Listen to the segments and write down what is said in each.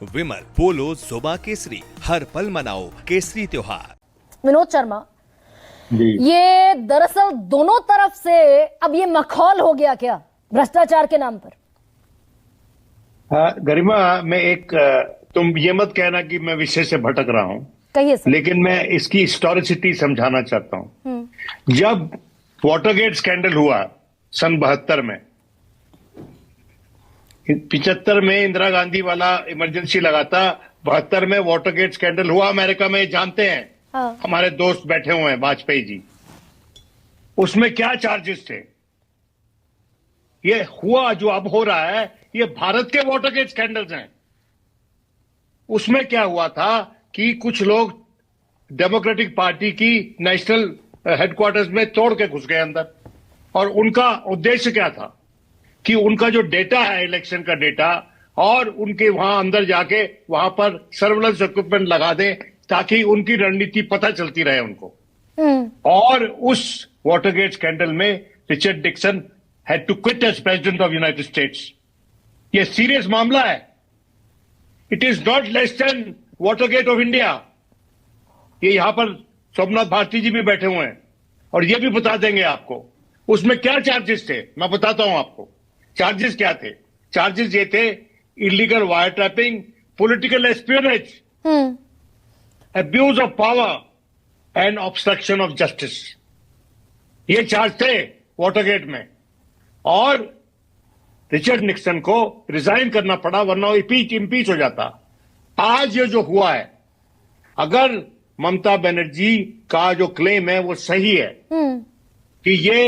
विमल बोलो जुबा केसरी, हर पल मनाओ केसरी त्योहार। विनोद शर्मा जी। ये दरअसल दोनों तरफ से अब ये मखौल हो गया क्या भ्रष्टाचार के नाम पर? गरिमा, मैं तुम ये मत कहना कि मैं विषय से भटक रहा हूं, कहिए सर। लेकिन मैं इसकी हिस्टोरिसिटी समझाना चाहता हूं। जब वाटरगेट स्कैंडल हुआ सन 72 में, 75 में इंदिरा गांधी वाला इमरजेंसी लगा था, 72 में वाटरगेट स्कैंडल हुआ अमेरिका में, जानते हैं। हाँ। हमारे दोस्त बैठे हुए हैं वाजपेयी जी। उसमें क्या चार्जेस थे? ये हुआ जो अब हो रहा है, ये भारत के वाटरगेट स्कैंडल्स हैं। उसमें क्या हुआ था कि कुछ लोग डेमोक्रेटिक पार्टी की नेशनल हेडक्वार्टर्स में तोड़ के घुस गए अंदर, और उनका उद्देश्य क्या था कि उनका जो डेटा है, इलेक्शन का डेटा, और उनके वहां अंदर जाके वहां पर सर्वेलेंस इक्विपमेंट लगा दें ताकि उनकी रणनीति पता चलती रहे उनको। और उस वाटरगेट स्कैंडल में Richard Nixon had to quit as president of United States. ये सीरियस मामला है। It is not less than Watergate of India. ये यहां पर सोमनाथ भारती जी भी बैठे हुए हैं और ये भी बता देंगे आपको उसमें क्या चार्जेस थे। मैं बताता हूं आपको चार्जेस क्या थे। चार्जेस ये थे: illegal wire trapping, political espionage, abuse of power and obstruction of justice. ये चार्ज थे वाटरगेट में, और रिचर्ड निक्सन को रिजाइन करना पड़ा, वरना वो इम्पीच हो जाता। आज ये जो हुआ है, अगर ममता बनर्जी का जो क्लेम है वो सही है कि ये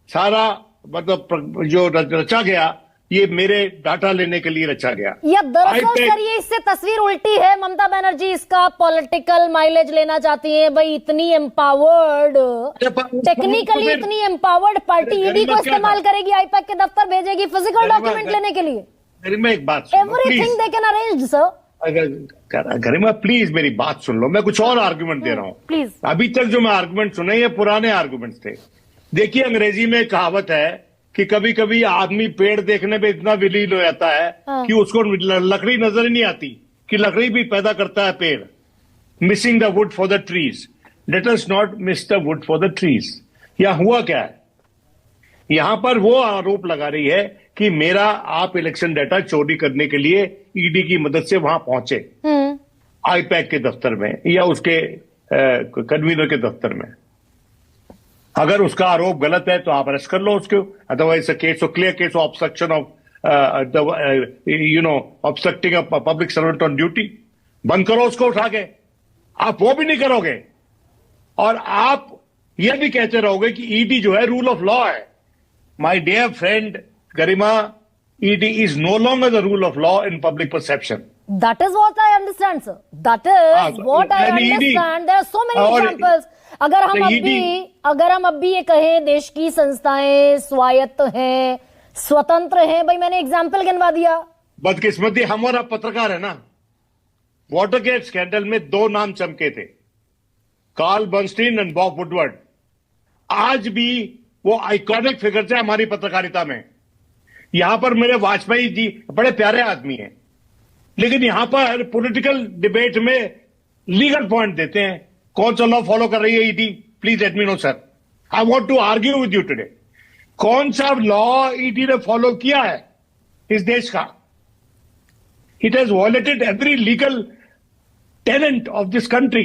सारा मतलब जो रचा गया, ये मेरे डाटा लेने के लिए रचा गया, या दरअसल सर ये इससे तस्वीर उल्टी है। ममता बनर्जी इसका पॉलिटिकल माइलेज लेना चाहती है। भाई इतनी एम्पावर्ड, टेक्निकली इतनी एम्पावर्ड पार्टी ईडी को इस्तेमाल करेगी, आईपैक के दफ्तर भेजेगी फिजिकल डॉक्यूमेंट लेने के लिए। गरिमा एक बात सुनो, everything they can arrange sir. Garima please मेरी बात सुन लो, मैं कुछ और आर्गुमेंट दे रहा हूं। प्लीज। अभी तक जो मैं आर्गुमेंट सुने ये पुराने आर्गुमेंट्स थे। देखिए, अंग्रेजी में एक कहावत है कि कभी कभी आदमी पेड़ देखने में इतना विलीन हो जाता है कि उसको लकड़ी नजर ही नहीं आती कि लकड़ी भी पैदा करता है पेड़। Missing the wood for the trees, let us not miss the wood for the trees. यहां हुआ क्या है? यहां पर वो आरोप लगा रही है कि मेरा आप इलेक्शन डाटा चोरी करने के लिए ईडी की मदद से वहां पहुंचे, आईपैक के दफ्तर में या उसके कन्वीनर के दफ्तर में। अगर उसका आरोप गलत है तो आप अरेस्ट कर लो उसको, otherwise case of clear case of obstruction of obstructing a public servant on duty. बंद करो उसको उठा के। आप वो भी नहीं करोगे, और आप ये भी कहते रहोगे कि ईडी जो है रूल ऑफ लॉ है। My dear friend Garima, ED is no longer the rule of law in public perception. That is what I understand, sir. That is what I understand. There are so many examples. अगर हम अब भी ये कहें देश की संस्थाएं स्वायत्त हैं, स्वतंत्र हैं, भाई मैंने एग्जाम्पल गिनवा दिया। बदकिस्मती हम और आप पत्रकार है ना। वाटरगेट स्कैंडल में दो नाम चमके थे, Carl Bernstein and Bob Woodward. आज भी वो आइकॉनिक फिगर है हमारी पत्रकारिता में। यहां पर मेरे वाजपेयी जी बड़े प्यारे आदमी हैं, लेकिन यहां पर पॉलिटिकल डिबेट में लीगल पॉइंट देते हैं। कौन सा लॉ फॉलो कर रही है ED? Please let me know sir, I want to argue with you today. कौन सा लॉ ईडी ने फॉलो किया है इस देश का? It has violated every legal tenet of this country.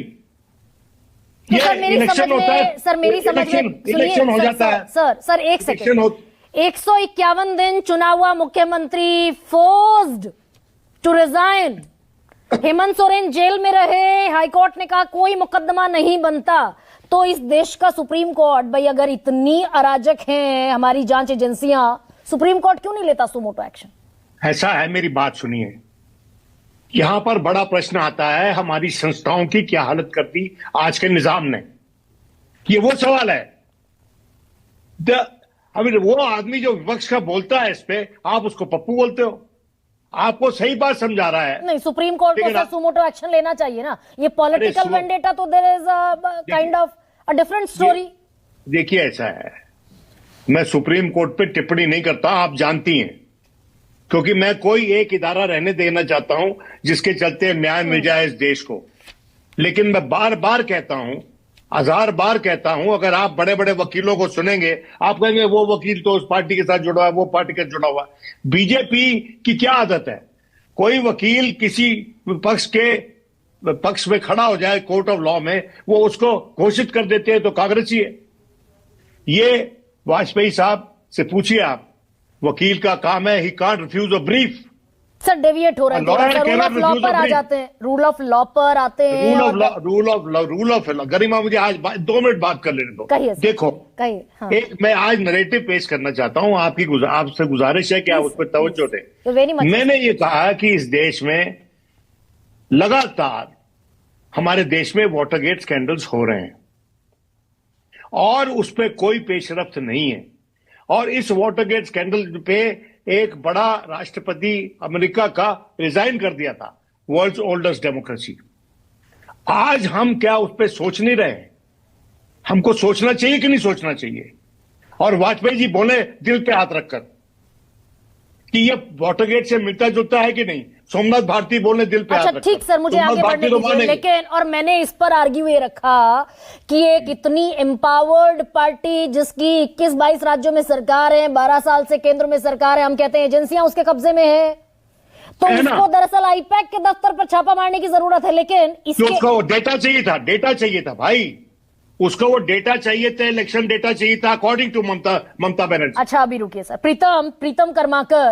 ये इलेक्शन होता है सर, मेरी समझ में इलेक्शन हो जाता है सर एक सेकंड। 151 दिन चुना हुआ मुख्यमंत्री forced to resign. Hemant Soren jail में रहे, हाईकोर्ट ने कहा कोई मुकदमा नहीं बनता। तो इस देश का सुप्रीम कोर्ट, भाई अगर इतनी अराजक हैं हमारी जांच एजेंसियां, सुप्रीम कोर्ट क्यों नहीं लेता सुमोटो एक्शन? ऐसा है, मेरी बात सुनिए। यहां पर बड़ा प्रश्न आता है, हमारी संस्थाओं की क्या हालत कर दी आज के निजाम ने। ये वो सवाल है। वो आदमी जो विपक्ष का बोलता है इस पे, आप उसको पप्पू बोलते हो। आपको सही बात समझा रहा है। नहीं, सुप्रीम कोर्ट को सर सुमोटो एक्शन लेना चाहिए ना। ये पॉलिटिकल वेंडेटा तो there is kind of a different story. देखिए, ऐसा है, मैं सुप्रीम कोर्ट पे टिप्पणी नहीं करता, आप जानती हैं। क्योंकि मैं कोई एक इदारा रहने देना चाहता हूं जिसके चलते न्याय मिल जाए इस देश को। लेकिन मैं बार बार कहता हूं, 1000 बार कहता हूं, अगर आप बड़े बड़े वकीलों को सुनेंगे, आप कहेंगे वो वकील तो उस पार्टी के साथ जुड़ा है, वो पार्टी के साथ जुड़ा हुआ है। बीजेपी की क्या आदत है, कोई वकील किसी पक्ष में खड़ा हो जाए कोर्ट ऑफ लॉ में, वो उसको घोषित कर देते हैं तो कांग्रेसी है। ये वाजपेयी साहब से पूछिए आप, वकील का काम है, he can't refuse a brief. Sir deviate हो रहा है, रूल ऑफ लॉ पर आ जाते हैं, रूल ऑफ लॉ पर आते हैं। रूल ऑफ लॉ गरिमा, मुझे आज 2 मिनट बात कर लेने दो। कहिए देखो, कहिए। हाँ। एक मैं आज नरेटिव पेश करना चाहता हूं, आपसे गुजारिश है कि आप उस पर तवज्जो दें। मैंने ये कहा कि इस देश में लगातार हमारे देश में वाटरगेट स्कैंडल्स हो रहे हैं और उस पर कोई पेशरफ्त नहीं है। और इस वाटरगेट स्कैंडल पे एक बड़ा राष्ट्रपति अमेरिका का रिजाइन कर दिया था, वर्ल्ड्स ओल्डेस्ट डेमोक्रेसी। आज हम क्या उस पर सोच नहीं रहे? हमको सोचना चाहिए कि नहीं सोचना चाहिए? और वाजपेयी जी बोले दिल पे हाथ रखकर कि ये वाटरगेट से मिलता जुलता है कि नहीं। सोमनाथ भारती बोले दिल पे हाथ रखकर। ठीक सर, मुझे आगे बढ़ने दीजिए। लेकिन और मैंने इस पर आर्ग्यू ये रखा कि एक इतनी एम्पावर्ड पार्टी जिसकी 21-22 राज्यों में सरकार है, 12 साल से केंद्र में सरकार है, हम कहते हैं एजेंसियां उसके कब्जे में है, तो उसको दरअसल आईपैक के दफ्तर पर छापा मारने की जरूरत है। लेकिन उसको वो डेटा चाहिए था भाई, उसको वो डेटा चाहिए था, इलेक्शन डेटा चाहिए था, अकॉर्डिंग टू ममता बनर्जी। अच्छा अभी रुकिए सर, प्रीतम कर्माकर।